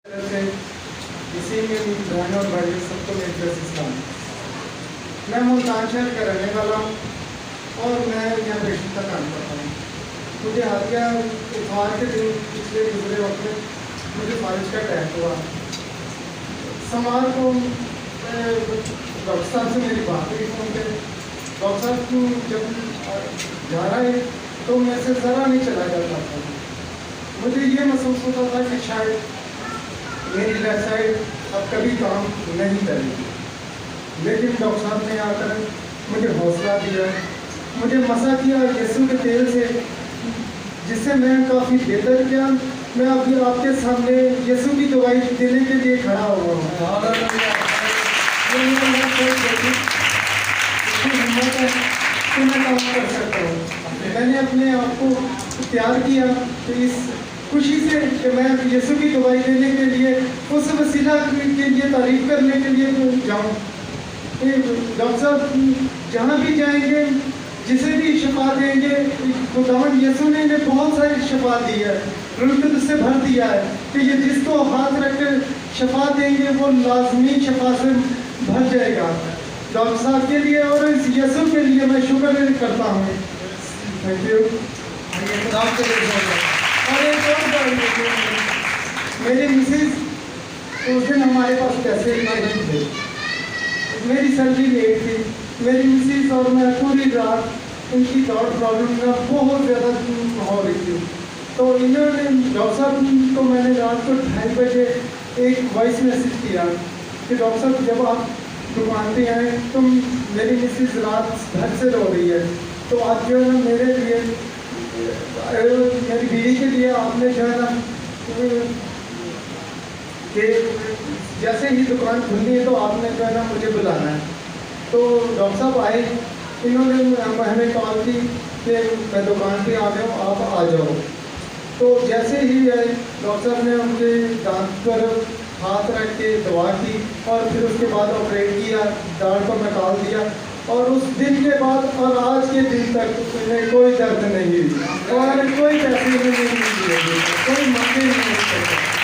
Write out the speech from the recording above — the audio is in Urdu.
سے اسی میں بہن اور بھائی سب کو میری طرف سے اسلام۔ میں ملتان شہر کا رہنے والا ہوں اور میں یہاں پیشن کا کام کرتا ہوں۔ مجھے حالیہ اتوار کے دن پچھلے گزرے وقت میں مجھے فالج کا اٹیک ہوا۔ سمار کو ڈاکٹر صاحب سے میری بات ہوئی فون پہ، ڈاکٹر صاحب کو جب جا رہا ہے تو میں سے ذرا نہیں چلا جاتا تھا۔ مجھے یہ محسوس ہوتا تھا کہ شاید میری لیفٹ سائڈ اب کبھی کام نہیں کرے گی، لیکن ڈاکٹر صاحب نے آ کر مجھے حوصلہ دیا، مجھے مسا کیا یسوع کے تیل سے، جس سے میں کافی بہتر کیا۔ میں ابھی آپ کے سامنے یسوع کی دوائی دینے کے لیے کھڑا ہوا ہوں۔ ہمت ہے کہ میں کام کر سکتا ہوں۔ میں نے اپنے آپ کو تیار کیا کہ اس خوشی سے کہ میں یسوع کی دوائی دینے کے لیے اس وسیلہ کے لیے تعریف کرنے کے لیے جاؤں۔ ڈاکٹر صاحب جہاں بھی جائیں گے، جسے بھی شفا دیں گے، خداوند یسوع نے انہیں بہت ساری شفا دی ہے، روح القدس سے بھر دیا ہے کہ یہ جس کو ہاتھ رکھ کر شفا دیں گے وہ لازمی شفا سے بھر جائے گا۔ ڈاکٹر صاحب کے لیے اور اس یسوع کے لیے میں شکر کرتا ہوں۔ Thank you. اور ایک اور بات، میری مسز اس دن ہمارے پاس پیسے نہیں تھے، میری سیلری لیٹ تھی، میری مسز اور میں پوری رات ان کی تھائرائیڈ پرابلم کا بہت زیادہ ہو رہی تھی، تو انہوں نے ڈاکٹر صاحب کو میں نے رات کو 2:30 بجے ایک وائس میسج کیا کہ ڈاکٹر صاحب جب آپ دکان پہ آئیں تو میری مسز رات گھر سے رو رہی ہے، تو آپ جو ہے نا میرے لیے، میری بیوی کے لیے آپ نے جو ہے نا کہ جیسے ہی دکان کھلنی ہے تو آپ نے جو ہے نا مجھے بلانا ہے۔ تو ڈاکٹر صاحب آئے، انہوں نے ہمیں کال کی کہ میں دکان پہ آ گیا ہوں، آپ آ جاؤ۔ تو جیسے ہی آئے ڈاکٹر صاحب نے ان کے دانت پر ہاتھ رکھ کے دعا کی اور پھر اس کے بعد آپریٹ کیا، دانت کو نکال دیا، اور اس دن کے بعد اور آج کے دن تک انہیں کوئی درد نہیں ہوئی اور کوئی پیسے نہیں دیے، کوئی مانگے نہیں ہوئی۔